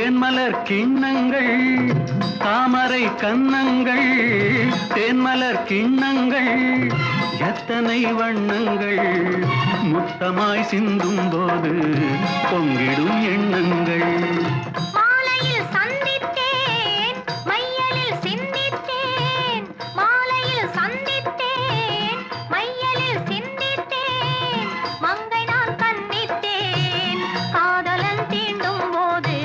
தேன்மலர் கிண்ணங்கள் தாமரை கன்னங்கள் தேன்மலர் கிண்ணங்கள் எத்தனை வண்ணங்கள் முத்தமாய் சிந்தும் போது பொங்கிடும் எண்ணங்கள் மாலையில் சந்தித்தேன் மையலில் சிந்தித்தேன் மாலையில் சந்தித்தேன் மையலில் சிந்தித்தேன் மங்கை நான் கண்ணித்தேன் காதலன் தீண்டும் போது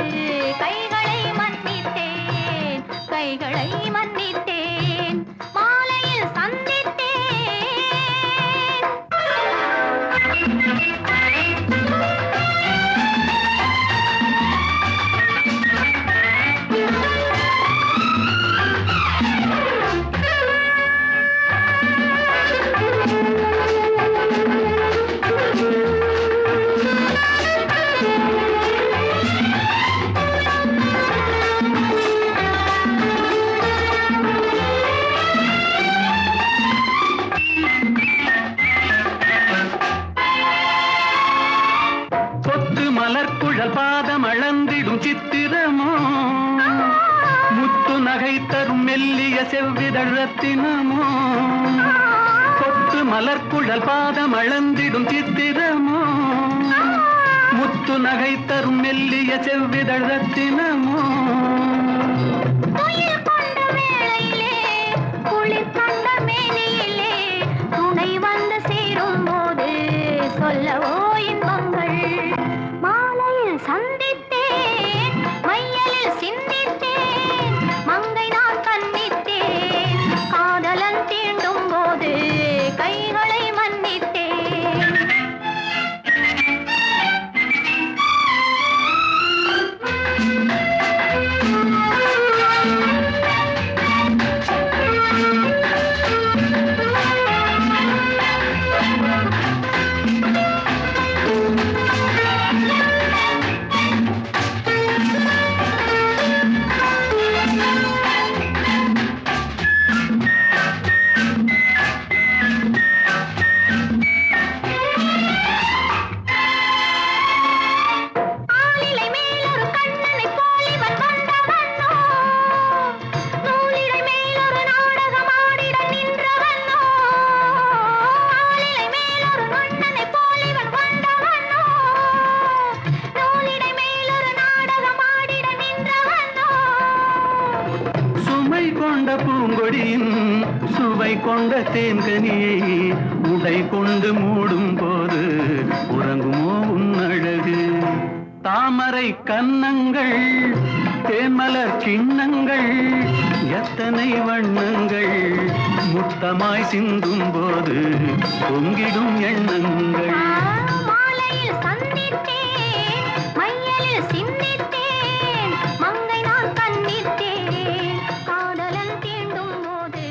கைகளை மன்னித்தேன் கைகளை மன்னித்தேன் மாலையில் சந்தித்தேன் பாதம் அளந்திடும் சித்திரமோ முத்து நகை தரும் மெல்லிய செவ்விதழ் ரத்தினமோ கொத்து மலர்குழல் பாதம் அளந்திடும் சித்திரமோ முத்து நகை தரும் மெல்லிய செவ்விதழ் ரத்தினமோ துணை வந்து சேரும் போது சொல்லவோ இன்பங்கள் மாலையில் சந்தித்தேன் மையலில் சிந்தித்தேன் மங்கை நான் கண்ணித்தேன் காதலன் தீண்டும் போது கைகளை மன்னித்தேன் பூங்கொடியின் சுவை கொண்ட தேன்கனியை உடை கொண்டு மூடும் போது உறங்குமோ உன்னழகு தாமரை கன்னங்கள் தேன்மலர் கிண்ணங்கள் எத்தனை வண்ணங்கள் முத்தமாய் சிந்தும் போது பொங்கிடும் எண்ணங்கள் மாலையில் சந்தித்தேன் மையலில் சிந்தித்தேன் மங்கை நான் கண்ணித்தேன் காதலன் தீண்டும் போது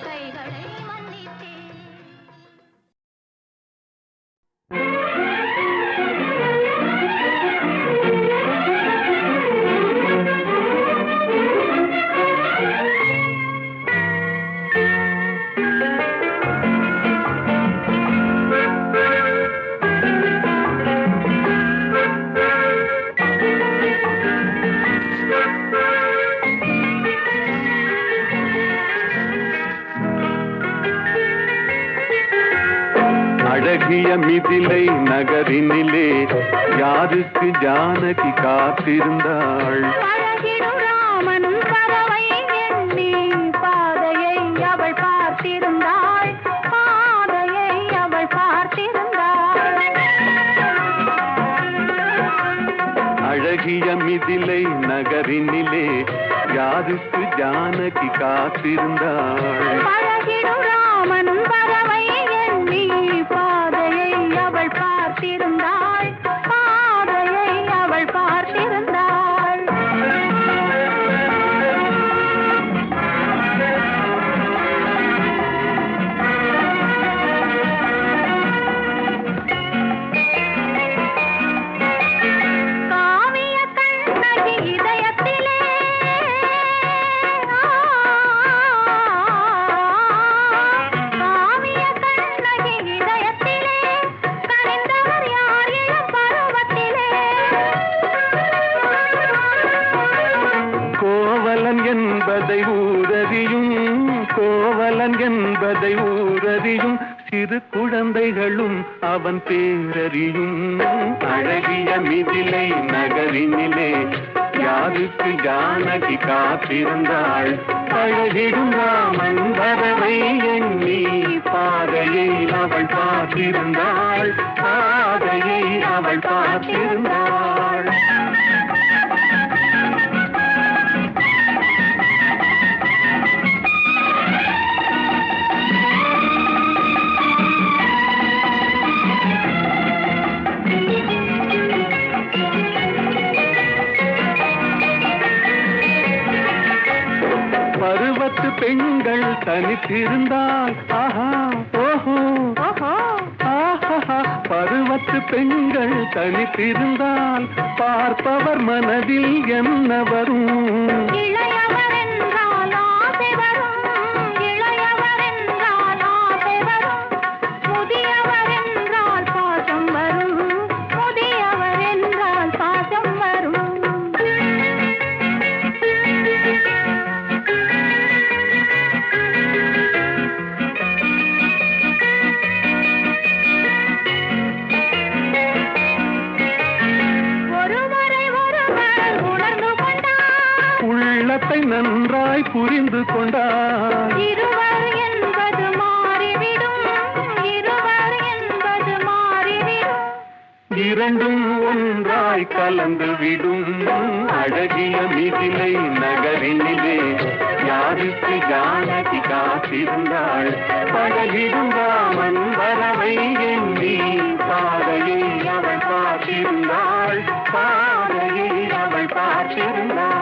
கைகளை மன்னித்தேன் அழகிய மிதிலை நகரினிலே யாருக்கு ஜானகி காத்திருந்தாள் பழகிடும் ராமன் பறவை எண்ணி பாதையை அவள் பார்த்திருந்தாள் பாதையை அவள் பார்த்திருந்தாள் அழகிய மிதிலை நகரினிலே யாருக்கு ஜானகி காத்திருந்தாள் பழகிடும் ராமன் பறவை எண்ணி பாதையை அவள் பார்த்திருந்தாள் பாதையை அவள் பார்த்திருந்தாள் காவிய கண்ணகி இதயத்திலே காவிய சிறு குழந்தைகளும் அவன் பேரறியும். அழகிய மிதிலை நகரினிலே யாருக்கு ஜானகி காத்திருந்தாள். பழகிடும் ராமன் வரவை எண்ணி பாதையை அவள் பார்த்திருந்தாள். பாதையை அவள் பார்த்திருந்தாள். பருவத்து பெண்கள் தனித்திருந்தால் ஆஹா ஓஹோ ஆஹா. பருவத்து பெண்கள் தனித்திருந்தால் பார்ப்பவர் மனதில் என்ன வரும்? இளையவர் என்றால் ஆசை வரும், இளையவர் என்றால் ஆசை வரும், முதியவர் என்றால் பாசம் வரும், முதியவர் என்றால் பாசம் வரும். உள்ளத்தை நன்றாய் புரிந்து கொண்டார். இருவர் என்பது மாறிவிடும், இருவர் என்பது மாறிவிடும். இரண்டும் ஒன்றாய் கலந்து விடும். அழகிய மிதிலை நகரினிலே யாருக்கு ஜானகி காத்திருந்தாள். பழகிடும் ராமன் வரவை எண்ணி பாதையை அவள் பார்த்திருந்தாள். பாதையை அவள் பார்த்திருந்தாள்.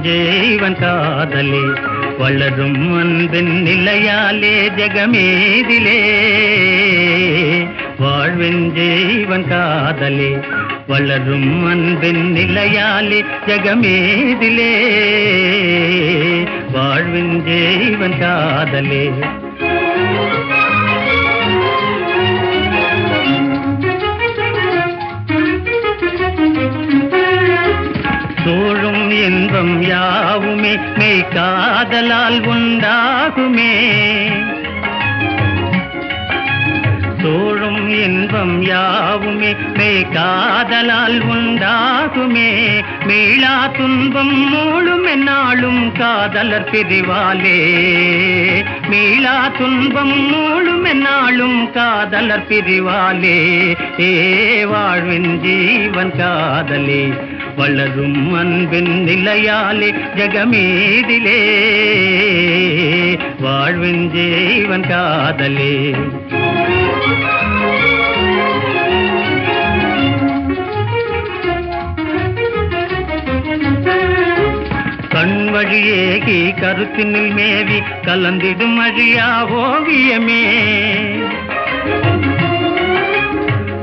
ஜீவன் காதலே வளரும் அன்பின் நிலையாலே ஜெகமேதிலே. வாழ்வின் ஜீவன் காதலே வளரும் அன்பின் நிலையாலே ஜெகமேதிலே. வாழ்வின் ஜீவன் காதலே சூழும் இன்பம் யாவுமே மெய் காதலால் உண்டாகுமே. சூழும் இன்பம் யாவுமே மெய் காதலால் உண்டாகுமே. மீளா துன்பம் மூழும் என்னாலும் காதலர் பிரிவாலே. மீளா துன்பம் மூழும் என்னாலும் காதலர் பிரிவாலே. வாழ்வின் ஜீவன் காதலே வளரும் அன்பின் நிலையாலே ஜெகமேதிலே. வாழ்வின் ஜீவன் காதலே கண் வழியேகி கருத்தினில் மேவி கலந்திடும் அழியா ஓவியமே.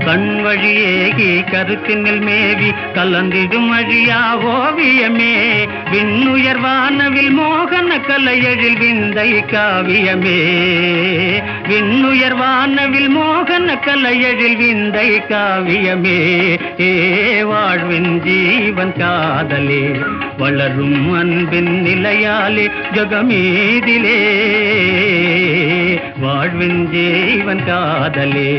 கண் வழியேகி கருத்தினில் மேவி கலந்திடும் அழியா ஓவியமே. விண்ணுயர்வானவில் மோகன கலையழில் விந்தை காவியமே. விண்ணுயர்வானவில் மோகன கலையழில் விந்தை காவியமே. வாழ்வின் ஜீவன் காதலே வளரும் அன்பின் நிலையாலே ஜெகமேதிலே. வாழ்வின் ஜீவன் காதலே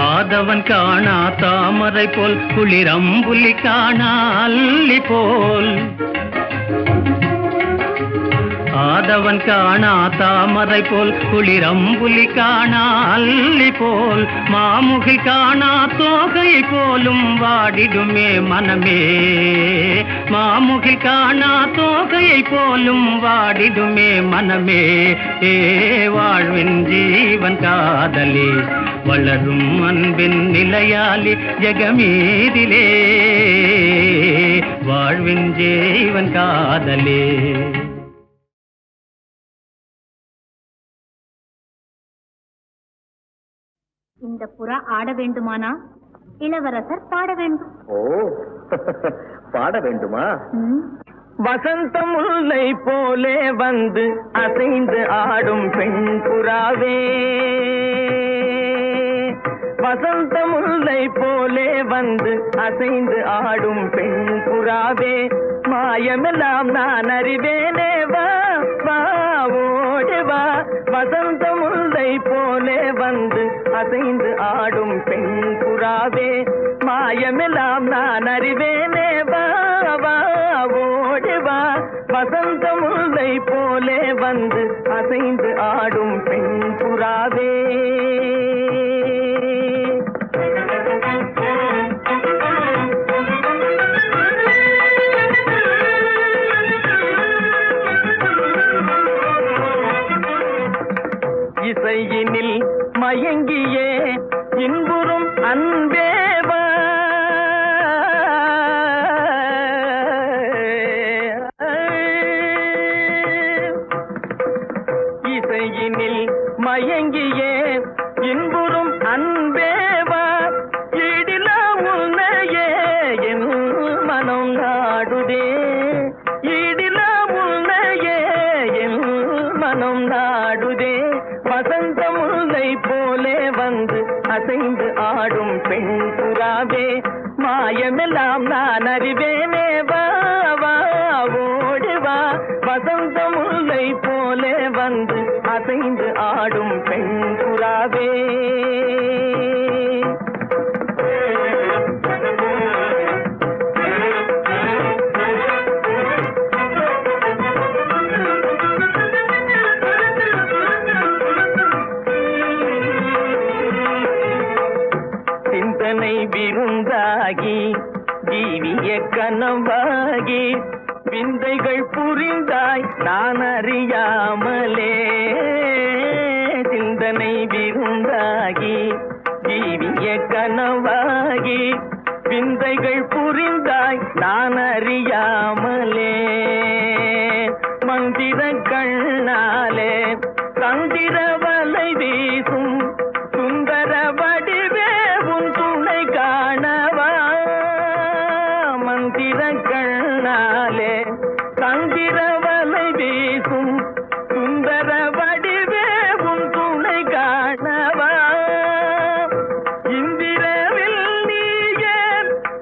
ஆதவன் காணா தாமரை போல் குளிரம்புலி காணா அல்லி போல். ஆதவன் காணா தாமரை போல் குளிரம்புலி காணா அல்லி போல். மாமுகில் காணா தோகை போலும் வாடிடுமே மனமே. மாமுகில் காணா தோகையை போலும் வாடிடுமே மனமே. வாழ்வின் ஜீவன் காதலே வளரும் அன்பின் நிலையாலே ஜெகமீதிலே வாழ்வின் ஜீவன் காதலே. இந்த புறா ஆட வேண்டுமானா இளவரசர் பாட வேண்டும். ஓ பாட வேண்டுமா? வசந்த முல்லை போலே வந்து அசைந்து ஆடும் பெண் புறாவே, வசந்த முல்லை போலே வந்து அசைந்து ஆடும் பெண் புறாவே, மாயமெல்லாம் நான் அறிவேனே வா வா ஓடி வா. வசந்த முல்லை போலே வந்து அசைந்து ஆடும் பெண் புறாவே, மாயமெல்லாம் நான் அறிவேனே வா வா ஓடி வா. வசந்த முல்லை போலே வந்து அசைந்து ஆடும் பெண் புறாவே. இசையினில் மயங்கியே இன்புறும் அன்பேவா, இசையினில் மயங்கியே இன்புறும் அன்பேவா, ஈடிலா உன்னையே என் மனம் நாடுதே, ஈடிலா உன்னையே என் மனம் நாடுதே. வசந்த முல்லை போலே வந்து அசைந்து ஆடும் பெண் புறாவே, மாயமெல்லாம் நான் அறிவேனே வா வா ஓடி வா. வசந்த முல்லை போலே வந்து அசைந்து ஆடும் பெண் புறாவே. சிந்தனை விருந்தாகி ஜீவிய கனவாகி விந்தைகள் புரிந்தாய் நான் அறியாமலே, சிந்தனை விருந்தாகி ஜீவிய கனவாகி விந்தைகள் புரிந்தாய் நான் அறியாமலே, மந்திர கண்ணாலே தந்திர வலை வீசும் சுந்தர வடிவே உன் துணை காணவா. மந்திர கண்ணாலே தந்திர வலை வீசும் சுந்தர வடிவே உன் துணை காணவா. இந்திரவில் நீயே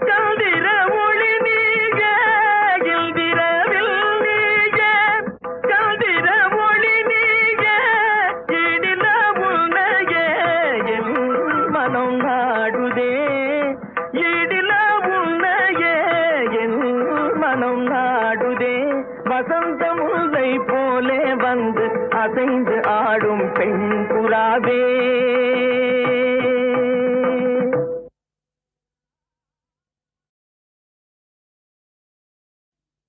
சந்திர ஒளி நீயே, இந்திரவில் நீயே சந்திர ஒளி நீயே, இடில உன்னையே என் மனம் நாடுதே, இடில உன்னையே என் மனம் நாடுதே. வசந்த முல்லை போலே வந்து அசைந்து ஆடும் பெண் புறாவே.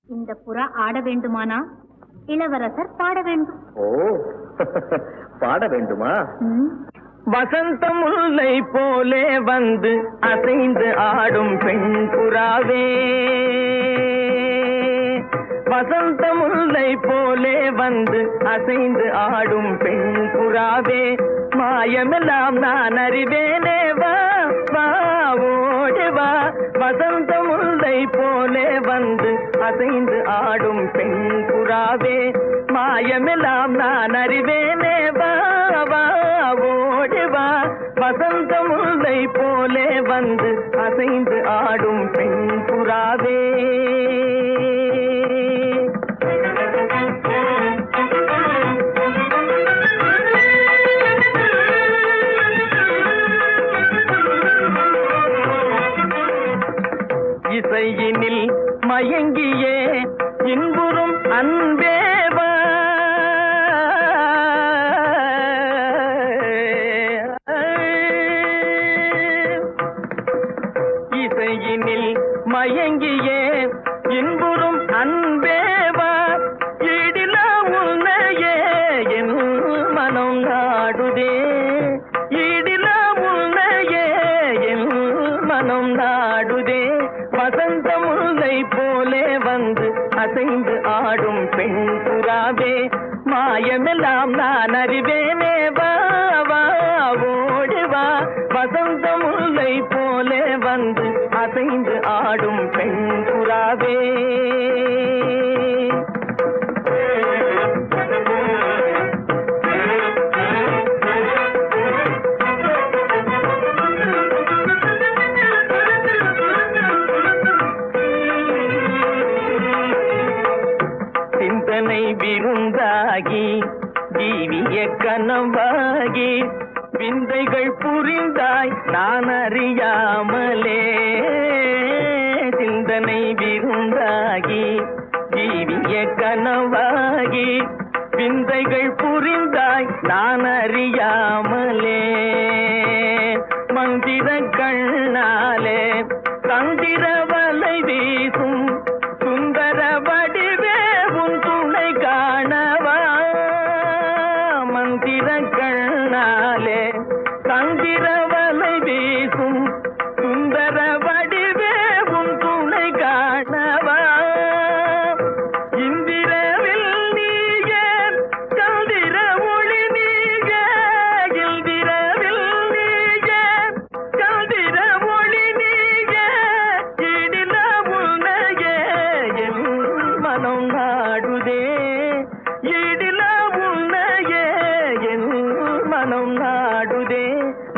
இந்த புறா ஆட வேண்டுமானா இளவரசர் பாட வேண்டும். ஓ பாட வேண்டுமா? வசந்த முல்லை போலே வந்து அசைந்து ஆடும் பெண் புறாவே, வசந்த முல்லை போலே வந்து அசைந்து ஆடும் பெண் புறாவே, மாயமெல்லாம் நான் அறிவேனே வா வா ஓடி வா. வசந்த முல்லை போலே வந்து அசைந்து ஆடும் பெண் புறாவே, மாயமெல்லாம் நான் அறிவேனே வா வா ஓடி வா. வசந்த முல்லை போலே வந்து அசைந்து ஆடும் பெண் புறாவே. இசையினில் மயங்கியே இன்புறும் அன்பேவா, இசையினில் மயங்கியே இன்புறும் அன்பேவா, ஈடில உன்னையே என் மனம் நாடுதே, ஈடில வந்து அசைந்து ஆடும் பெண் புறாவே, மாயமெல்லாம் நான் அறிவேனே, வா வா ஓடி வா, வசந்த முல்லை போலே வந்து அசைந்து ஆடும் பெண் புறாவே. சிந்தனை விருந்தாகி ஜீவிய கனவாகி விந்தைகள் புரிந்தாய் நான் அறியாமலே. சிந்தனை விருந்தாகி ஜீவிய கனவாகி விந்தைகள் புரிந்தாய் நான் அறியாமலே. மந்திர கண்ணாலே தந்திர வலை வீசும் சுந்தர வடிவே உன் துணை காணவா. மந்திர கண்ணாலே தந்திர வலை வீசும் சுந்தர வடிவே உன் துணை காணவா. இந்திரவில் நீயே சந்திர ஒளி நீயே, இந்திரவில் நீயே சந்திர ஒளி நீயே, இடில உன்னையே என் மனம் நாடுதே, இடில உன்னையே என் மனம் நாடுதே.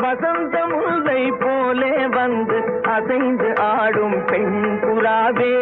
வசந்த முல்லை போலே வந்து அசைந்து ஆடும் பெண் புறாவே.